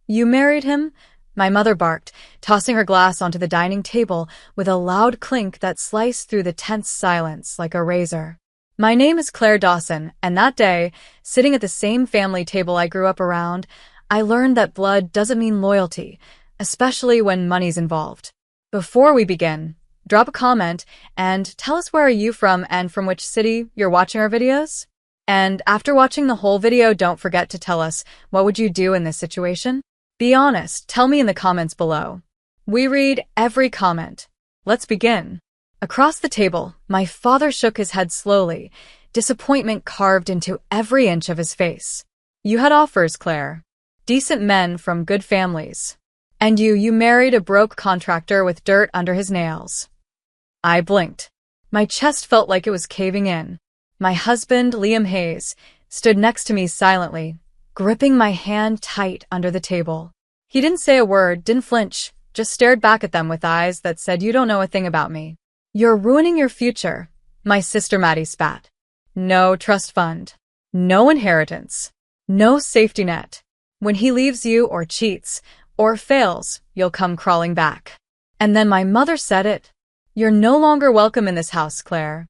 You married him? My mother barked, tossing her glass onto the dining table with a loud clink that sliced through the tense silence like a razor. My name is Claire Dawson, and that day, sitting at the same family table I grew up around, I learned that blood doesn't mean loyalty, especially when money's involved. Before we begin, drop a comment and tell us where are you from and from which city you're watching our videos? And after watching the whole video, don't forget to tell us what would you do in this situation? Be honest, tell me in the comments below. We read every comment. Let's begin. Across the table, my father shook his head slowly, disappointment carved into every inch of his face. You had offers, Claire. Decent men from good families. And you married a broke contractor with dirt under his nails. I blinked. My chest felt like it was caving in. My husband, Liam Hayes, stood next to me silently, gripping my hand tight under the table. He didn't say a word, didn't flinch, just stared back at them with eyes that said, "You don't know a thing about me. You're ruining your future," my sister Maddie spat. No trust fund. No inheritance. No safety net. When he leaves you or cheats or fails, you'll come crawling back. And then my mother said it. You're no longer welcome in this house, Claire.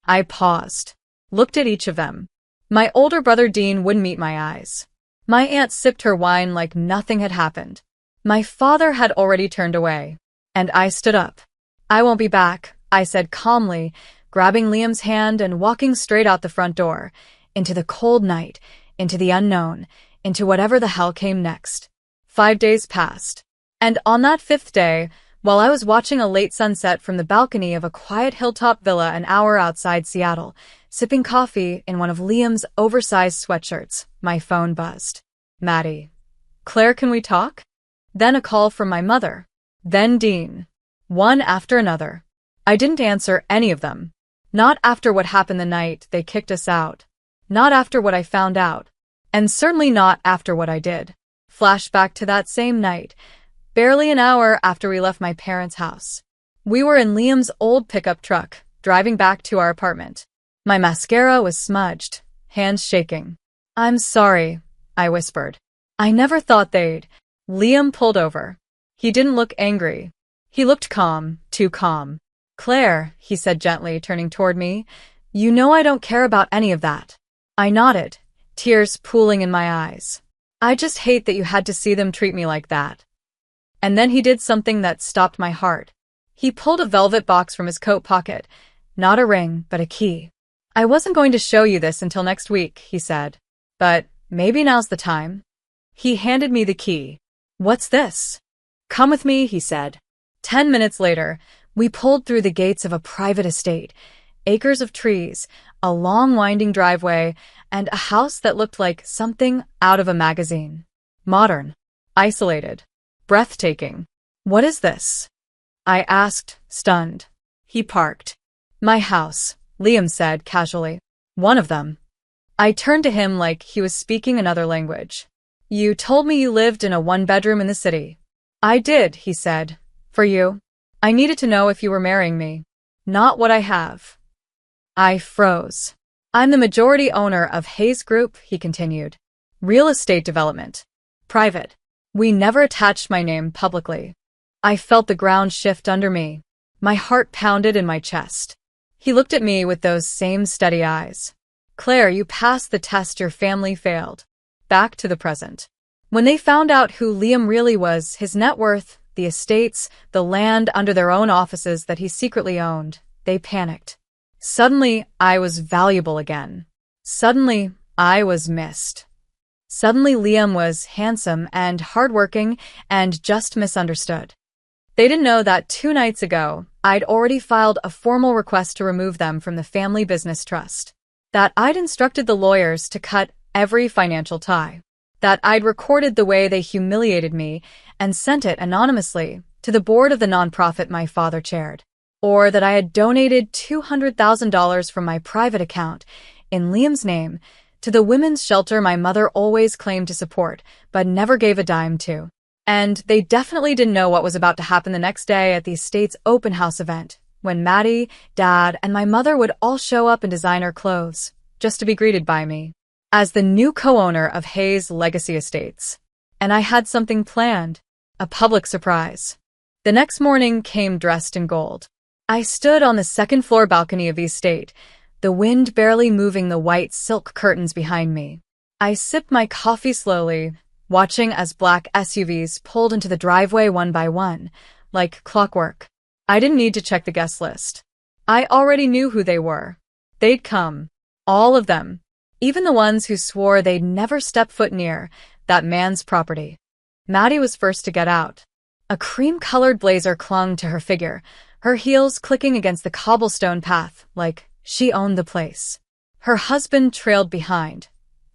I paused, looked at each of them. My older brother Dean wouldn't meet my eyes. My aunt sipped her wine like nothing had happened. My father had already turned away. And I stood up. I won't be back, I said calmly, grabbing Liam's hand and walking straight out the front door, into the cold night, into the unknown, into whatever the hell came next. 5 days passed. And on that 5th day, while I was watching a late sunset from the balcony of a quiet hilltop villa an hour outside Seattle, sipping coffee in one of Liam's oversized sweatshirts, my phone buzzed. Maddie. Claire, can we talk? Then a call from my mother. Then Dean. One after another. I didn't answer any of them. Not after what happened the night they kicked us out. Not after what I found out. And certainly not after what I did. Flashback to that same night, barely an hour after we left my parents' house. We were in Liam's old pickup truck, driving back to our apartment. My mascara was smudged, hands shaking. I'm sorry, I whispered. I never thought they'd. Liam pulled over. He didn't look angry. He looked calm, too calm. Claire, he said gently, turning toward me, you know I don't care about any of that. I nodded, tears pooling in my eyes. I just hate that you had to see them treat me like that. And then he did something that stopped my heart. He pulled a velvet box from his coat pocket. Not a ring, but a key. I wasn't going to show you this until next week, he said. But maybe now's the time. He handed me the key. What's this? Come with me, he said. 10 minutes later, we pulled through the gates of a private estate, acres of trees, a long winding driveway, and a house that looked like something out of a magazine. Modern, isolated, breathtaking. What is this? I asked, stunned. He parked. My house, Liam said casually. One of them. I turned to him like he was speaking another language. You told me you lived in a one-bedroom in the city. I did, he said. For you. I needed to know if you were marrying me. Not what I have. I froze. I'm the majority owner of Hayes Group, he continued. Real estate development. Private. We never attached my name publicly. I felt the ground shift under me. My heart pounded in my chest. He looked at me with those same steady eyes. Claire, you passed the test your family failed. Back to the present. When they found out who Liam really was, his net worth, the estates, the land under their own offices that he secretly owned, they panicked. Suddenly, I was valuable again. Suddenly, I was missed. Suddenly, Liam was handsome and hardworking and just misunderstood. They didn't know that 2 nights ago, I'd already filed a formal request to remove them from the family business trust. That I'd instructed the lawyers to cut every financial tie. That I'd recorded the way they humiliated me and sent it anonymously to the board of the nonprofit my father chaired. Or that I had donated $200,000 from my private account in Liam's name to the women's shelter my mother always claimed to support, but never gave a dime to. And they definitely didn't know what was about to happen the next day at the estate's open house event, when Maddie, Dad, and my mother would all show up in designer clothes, just to be greeted by me as the new co-owner of Hayes Legacy Estates. and I had something planned, a public surprise. The next morning came dressed in gold. I stood on the second-floor balcony of the estate, the wind barely moving the white silk curtains behind me. I sipped my coffee slowly, watching as black SUVs pulled into the driveway one by one, like clockwork. I didn't need to check the guest list. I already knew who they were. They'd come. All of them. Even the ones who swore they'd never step foot near that man's property. Maddie was first to get out. A cream-colored blazer clung to her figure, her heels clicking against the cobblestone path like she owned the place. Her husband trailed behind,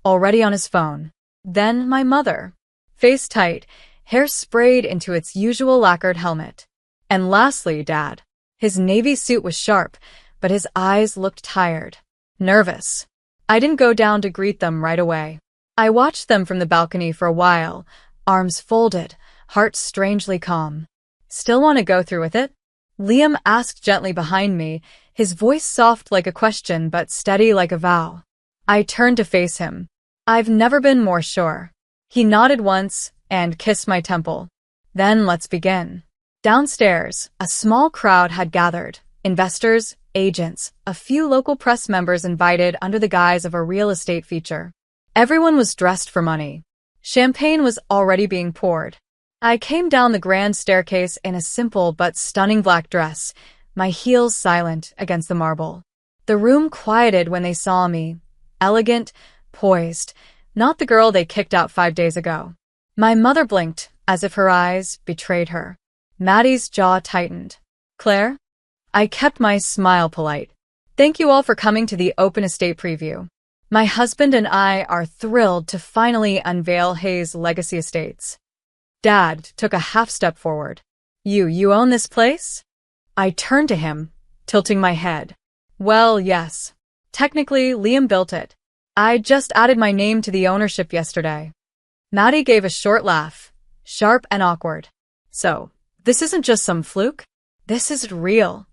already on his phone. Then my mother, face tight, hair sprayed into its usual lacquered helmet. And lastly, Dad. His navy suit was sharp, but his eyes looked tired, nervous. I didn't go down to greet them right away. I watched them from the balcony for a while, arms folded, heart strangely calm. Still want to go through with it? Liam asked gently behind me, his voice soft like a question but steady like a vow. I turned to face him. I've never been more sure. He nodded once and kissed my temple. Then let's begin. Downstairs, a small crowd had gathered. Investors, agents, a few local press members invited under the guise of a real estate feature. Everyone was dressed for money. Champagne was already being poured. I came down the grand staircase in a simple but stunning black dress, my heels silent against the marble. The room quieted when they saw me, elegant, poised, not the girl they kicked out 5 days ago. My mother blinked, as if her eyes betrayed her. Maddie's jaw tightened. Claire? I kept my smile polite. Thank you all for coming to the open estate preview. My husband and I are thrilled to finally unveil Hayes Legacy Estates. Dad took a half step forward. You own this place? I turned to him, tilting my head. Well, yes. Technically, Liam built it. I just added my name to the ownership yesterday. Maddie gave a short laugh, sharp and awkward. So, this isn't just some fluke? This is real.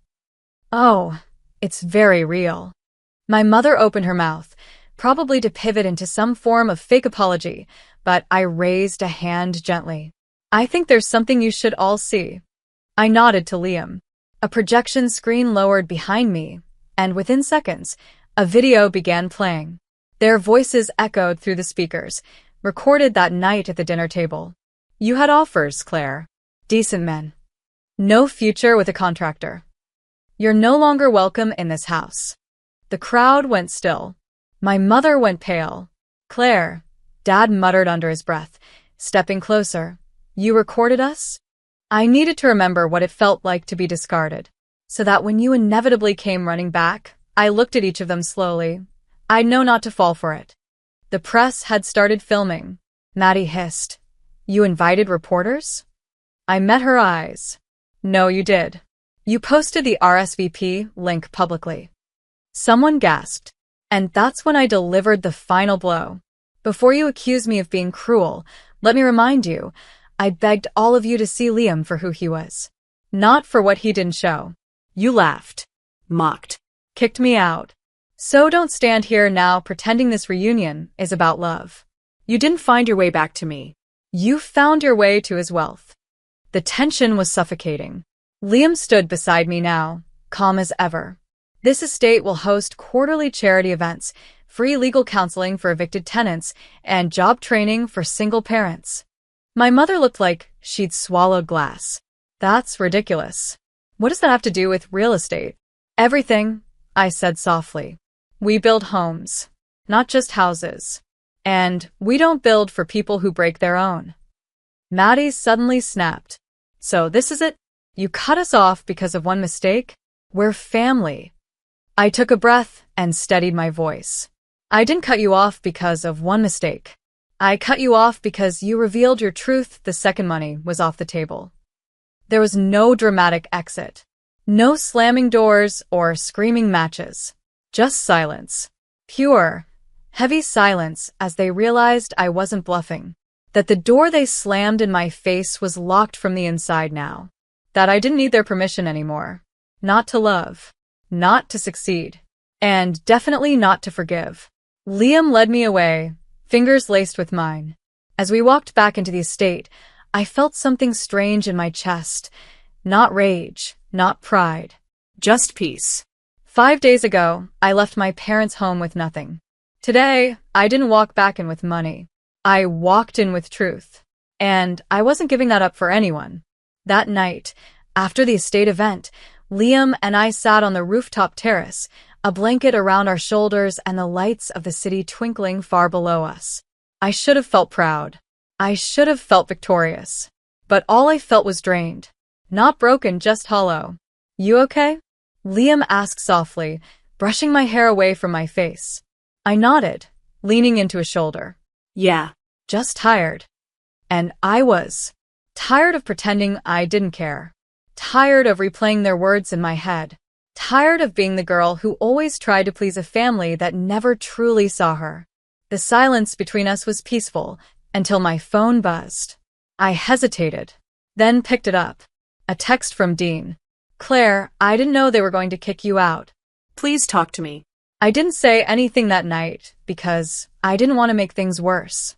Oh, it's very real. My mother opened her mouth, probably to pivot into some form of fake apology, but I raised a hand gently. I think there's something you should all see. I nodded to Liam. A projection screen lowered behind me, and within seconds, a video began playing. Their voices echoed through the speakers, recorded that night at the dinner table. You had offers, Claire. Decent men. No future with a contractor. You're no longer welcome in this house. The crowd went still. My mother went pale. Claire, Dad muttered under his breath, stepping closer. You recorded us? I needed to remember what it felt like to be discarded, so that when you inevitably came running back, I looked at each of them slowly. I'd know not to fall for it. The press had started filming. Maddie hissed. You invited reporters? I met her eyes. No, you did. You posted the RSVP link publicly. Someone gasped. And that's when I delivered the final blow. Before you accuse me of being cruel, let me remind you, I begged all of you to see Liam for who he was. Not for what he didn't show. You laughed. Mocked. Kicked me out. So don't stand here now pretending this reunion is about love. You didn't find your way back to me. You found your way to his wealth. The tension was suffocating. Liam stood beside me now, calm as ever. This estate will host quarterly charity events, free legal counseling for evicted tenants, and job training for single parents. My mother looked like she'd swallowed glass. That's ridiculous. What does that have to do with real estate? Everything, I said softly. We build homes, not just houses. And we don't build for people who break their own. Maddie suddenly snapped. So this is it? You cut us off because of one mistake? We're family. I took a breath and steadied my voice. I didn't cut you off because of one mistake. I cut you off because you revealed your truth the second money was off the table. There was no dramatic exit. No slamming doors or screaming matches. Just silence. Pure, heavy silence as they realized I wasn't bluffing. That the door they slammed in my face was locked from the inside now. That I didn't need their permission anymore. Not to love. Not to succeed. And definitely not to forgive. Liam led me away, fingers laced with mine. As we walked back into the estate, I felt something strange in my chest. Not rage, not pride. Just peace. 5 days ago, I left my parents' home with nothing. Today, I didn't walk back in with money. I walked in with truth. And I wasn't giving that up for anyone. That night, after the estate event, Liam and I sat on the rooftop terrace, a blanket around our shoulders and the lights of the city twinkling far below us. I should have felt proud. I should have felt victorious. But all I felt was drained. Not broken, just hollow. You okay? Liam asked softly, brushing my hair away from my face. I nodded, leaning into his shoulder. Yeah. Just tired. And I was. Tired of pretending I didn't care. Tired of replaying their words in my head. Tired of being the girl who always tried to please a family that never truly saw her. The silence between us was peaceful until my phone buzzed. I hesitated, then picked it up. A text from Dean. Claire, I didn't know they were going to kick you out. Please talk to me. I didn't say anything that night because I didn't want to make things worse.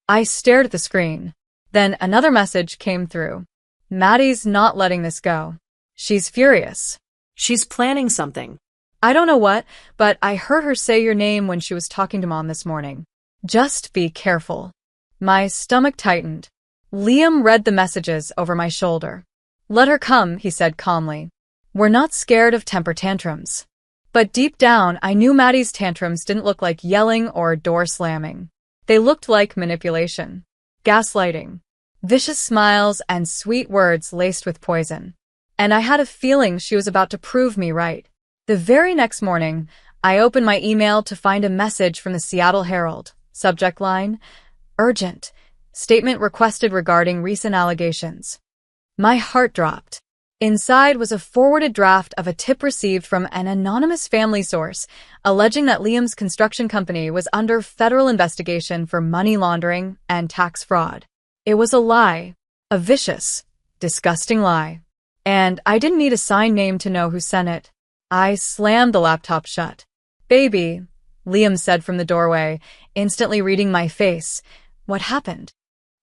I stared at the screen. Then another message came through. Maddie's not letting this go. She's furious. She's planning something. I don't know what, but I heard her say your name when she was talking to Mom this morning. Just be careful. My stomach tightened. Liam read the messages over my shoulder. Let her come, he said calmly. We're not scared of temper tantrums. But deep down, I knew Maddie's tantrums didn't look like yelling or door slamming. They looked like manipulation, gaslighting, vicious smiles, and sweet words laced with poison. And I had a feeling she was about to prove me right. The very next morning, I opened my email to find a message from the Seattle Herald. Subject line, urgent. Statement requested regarding recent allegations. My heart dropped. Inside was a forwarded draft of a tip received from an anonymous family source, alleging that Liam's construction company was under federal investigation for money laundering and tax fraud. It was a lie. A vicious, disgusting lie. And I didn't need a signed name to know who sent it. I slammed the laptop shut. Baby, Liam said from the doorway, instantly reading my face. What happened?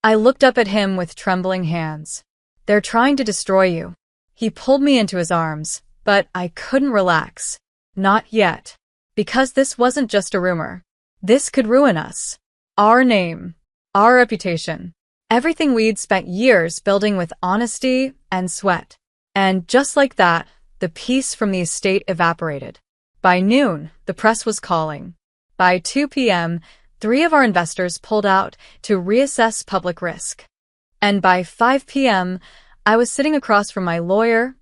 I looked up at him with trembling hands. They're trying to destroy you. He pulled me into his arms, but I couldn't relax. Not yet. Because this wasn't just a rumor. This could ruin us. Our name. Our reputation. Everything we'd spent years building with honesty and sweat. And just like that, the peace from the estate evaporated. By noon, the press was calling. By 2 p.m., 3 of our investors pulled out to reassess public risk. And by 5 p.m., I was sitting across from my lawyer,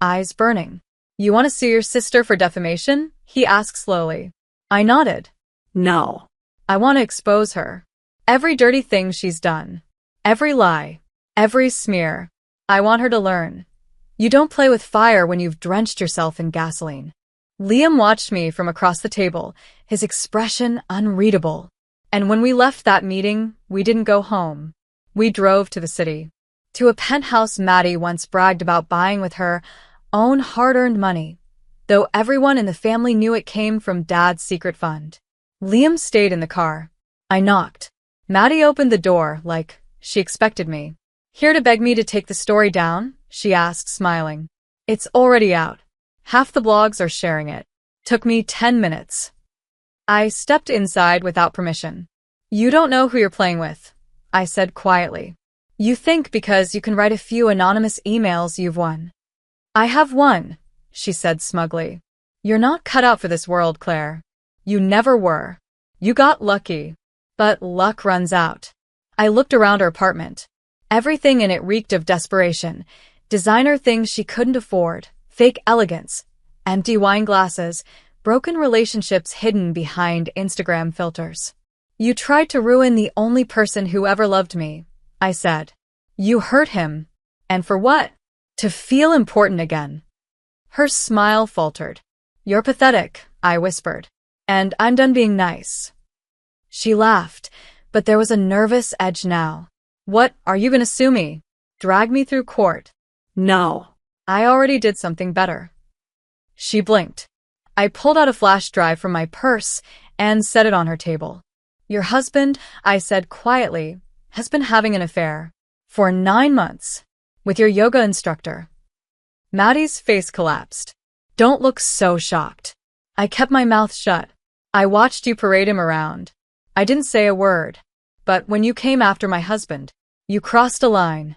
eyes burning. You want to sue your sister for defamation? He asked slowly. I nodded. No. I want to expose her. Every dirty thing she's done. Every lie. Every smear. I want her to learn. You don't play with fire when you've drenched yourself in gasoline. Liam watched me from across the table, his expression unreadable. And when we left that meeting, we didn't go home. We drove to the city. To a penthouse Maddie once bragged about buying with her own hard-earned money, though everyone in the family knew it came from Dad's secret fund. Liam stayed in the car. I knocked. Maddie opened the door like she expected me. Here to beg me to take the story down? She asked, smiling. It's already out. Half the blogs are sharing it. Took me 10 minutes. I stepped inside without permission. You don't know who you're playing with, I said quietly. You think because you can write a few anonymous emails you've won. I have won, she said smugly. You're not cut out for this world, Claire. You never were. You got lucky. But luck runs out. I looked around her apartment. Everything in it reeked of desperation. Designer things she couldn't afford, fake elegance, empty wine glasses, broken relationships hidden behind Instagram filters. You tried to ruin the only person who ever loved me, I said. You hurt him. And for what? To feel important again. Her smile faltered. You're pathetic, I whispered. And I'm done being nice. She laughed, but there was a nervous edge now. What, are you gonna sue me? Drag me through court? No. I already did something better. She blinked. I pulled out a flash drive from my purse and set it on her table. Your husband, I said quietly, has been having an affair for 9 months with your yoga instructor. Maddie's face collapsed. Don't look so shocked. I kept my mouth shut. I watched you parade him around. I didn't say a word. But when you came after my husband, you crossed a line.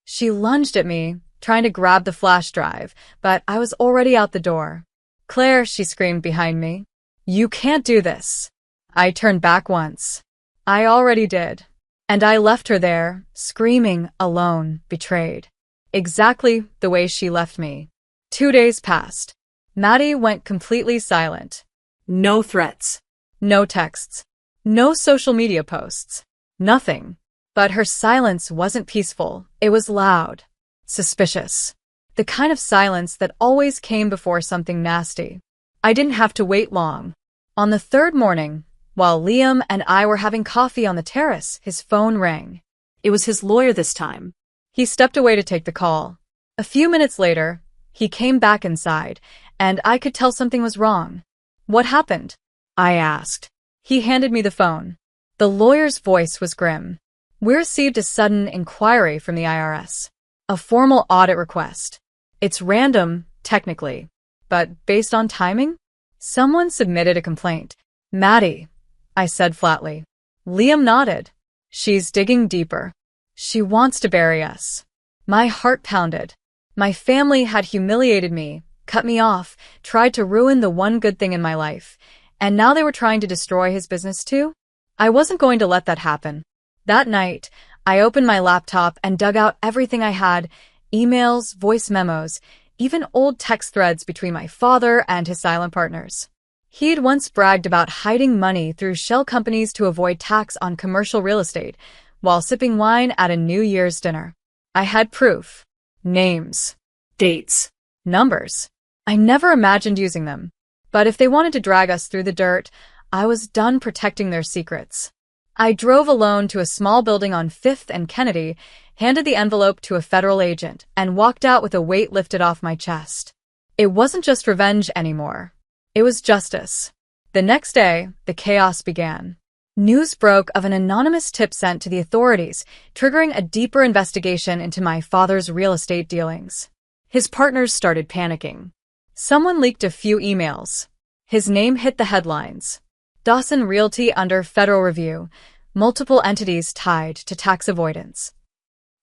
She lunged at me, trying to grab the flash drive, but I was already out the door. Claire, she screamed behind me. You can't do this. I turned back once. I already did. And I left her there, screaming, alone, betrayed. Exactly the way she left me. 2 days passed. Maddie went completely silent. No threats. No texts. No social media posts. Nothing. But her silence wasn't peaceful. It was loud. Suspicious. The kind of silence that always came before something nasty. I didn't have to wait long. On the third morning, while Liam and I were having coffee on the terrace, his phone rang. It was his lawyer this time. He stepped away to take the call. A few minutes later, he came back inside, and I could tell something was wrong. What happened? I asked. He handed me the phone. The lawyer's voice was grim. We received a sudden inquiry from the IRS. A formal audit request. It's random, technically, but based on timing? Someone submitted a complaint. Maddie, I said flatly. Liam nodded. She's digging deeper. She wants to bury us. My heart pounded. My family had humiliated me, cut me off, tried to ruin the one good thing in my life, and now they were trying to destroy his business too? I wasn't going to let that happen. That night, I opened my laptop and dug out everything I had, emails, voice memos, even old text threads between my father and his silent partners. He'd once bragged about hiding money through shell companies to avoid tax on commercial real estate while sipping wine at a New Year's dinner. I had proof. Names. Dates. Numbers. I never imagined using them. But if they wanted to drag us through the dirt, I was done protecting their secrets. I drove alone to a small building on 5th and Kennedy, handed the envelope to a federal agent, and walked out with a weight lifted off my chest. It wasn't just revenge anymore. It was justice. The next day, the chaos began. News broke of an anonymous tip sent to the authorities, triggering a deeper investigation into my father's real estate dealings. His partners started panicking. Someone leaked a few emails. His name hit the headlines. Dawson Realty under federal review, multiple entities tied to tax avoidance.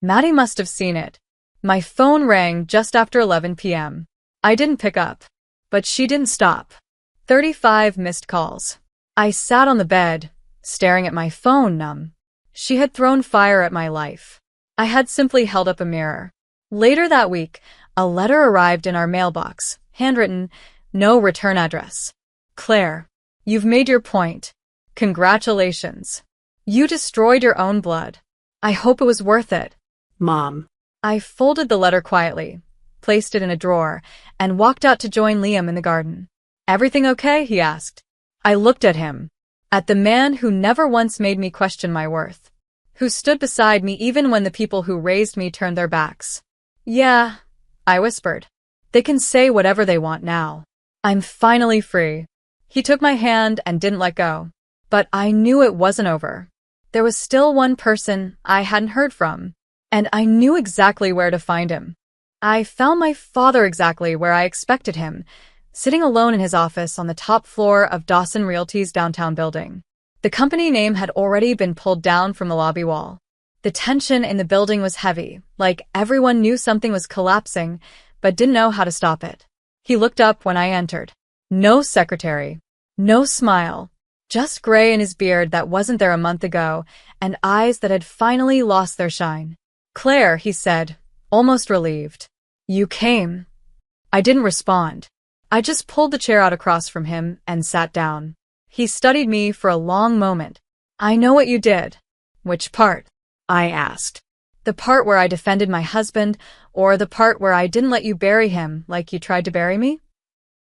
Maddie must have seen it. My phone rang just after 11 p.m. I didn't pick up, but she didn't stop. 35 missed calls. I sat on the bed, staring at my phone, numb. She had thrown fire at my life. I had simply held up a mirror. Later that week, a letter arrived in our mailbox, handwritten, no return address. Claire, you've made your point. Congratulations. You destroyed your own blood. I hope it was worth it. Mom. I folded the letter quietly, placed it in a drawer, and walked out to join Liam in the garden. Everything okay? He asked. I looked at him. At the man who never once made me question my worth. Who stood beside me even when the people who raised me turned their backs. Yeah, I whispered. They can say whatever they want now. I'm finally free. He took my hand and didn't let go. But I knew it wasn't over. There was still one person I hadn't heard from. And I knew exactly where to find him. I found my father exactly where I expected him, sitting alone in his office on the top floor of Dawson Realty's downtown building. The company name had already been pulled down from the lobby wall. The tension in the building was heavy, like everyone knew something was collapsing, but didn't know how to stop it. He looked up when I entered. No secretary. No smile. Just gray in his beard that wasn't there a month ago, and eyes that had finally lost their shine. Claire, he said, almost relieved. You came. I didn't respond. I just pulled the chair out across from him and sat down. He studied me for a long moment. I know what you did. Which part? I asked. The part where I defended my husband, or the part where I didn't let you bury him like you tried to bury me?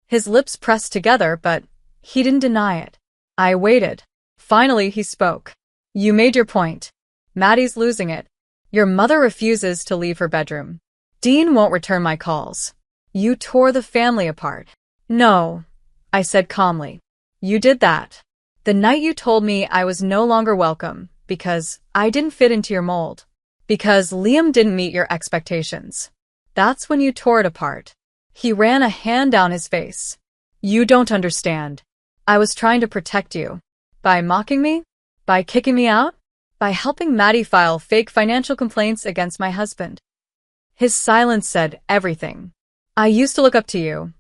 His lips pressed together, but he didn't deny it. I waited. Finally, he spoke. You made your point. Maddie's losing it. Your mother refuses to leave her bedroom. Dean won't return my calls. You tore the family apart. No, I said calmly. You did that. The night you told me I was no longer welcome, because I didn't fit into your mold. Because Liam didn't meet your expectations. That's when you tore it apart. He ran a hand down his face. You don't understand. I was trying to protect you. By mocking me? By kicking me out? By helping Maddie file fake financial complaints against my husband. His silence said everything. I used to look up to you,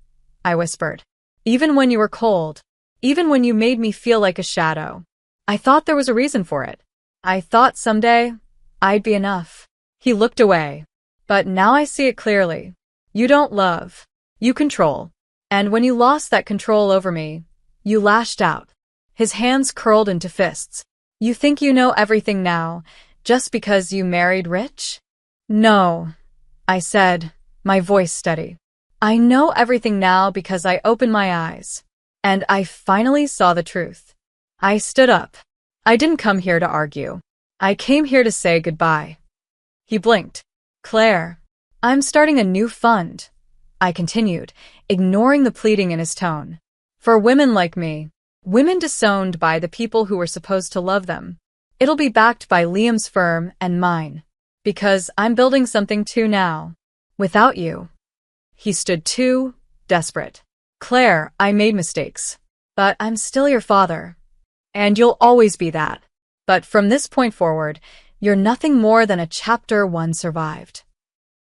I whispered. Even when you were cold. Even when you made me feel like a shadow. I thought there was a reason for it. I thought someday I'd be enough. He looked away. But now I see it clearly. You don't love. You control. And when you lost that control over me, you lashed out. His hands curled into fists. You think you know everything now, just because you married rich? No, I said, my voice steady. I know everything now because I opened my eyes. And I finally saw the truth. I stood up. I didn't come here to argue. I came here to say goodbye. He blinked. Claire, I'm starting a new fund, I continued, ignoring the pleading in his tone. For women like me, women disowned by the people who were supposed to love them. It'll be backed by Liam's firm and mine. Because I'm building something too now. Without you. He stood too desperate. Claire, I made mistakes. But I'm still your father. And you'll always be that. But from this point forward, you're nothing more than a chapter one survived.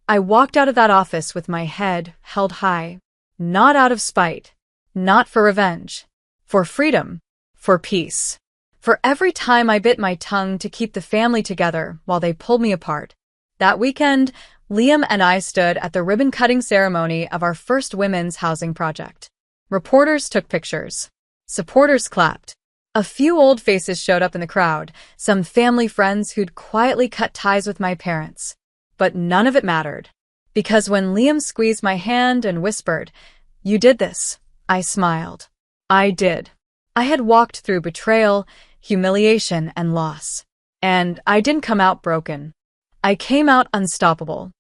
I walked out of that office with my head held high. Not out of spite. Not for revenge. For freedom. For peace. For every time I bit my tongue to keep the family together while they pulled me apart. That weekend, Liam and I stood at the ribbon-cutting ceremony of our first women's housing project. Reporters took pictures. Supporters clapped. A few old faces showed up in the crowd, some family friends who'd quietly cut ties with my parents. But none of it mattered. Because when Liam squeezed my hand and whispered, "You did this," I smiled. I did. I had walked through betrayal, humiliation, and loss. And I didn't come out broken. I came out unstoppable.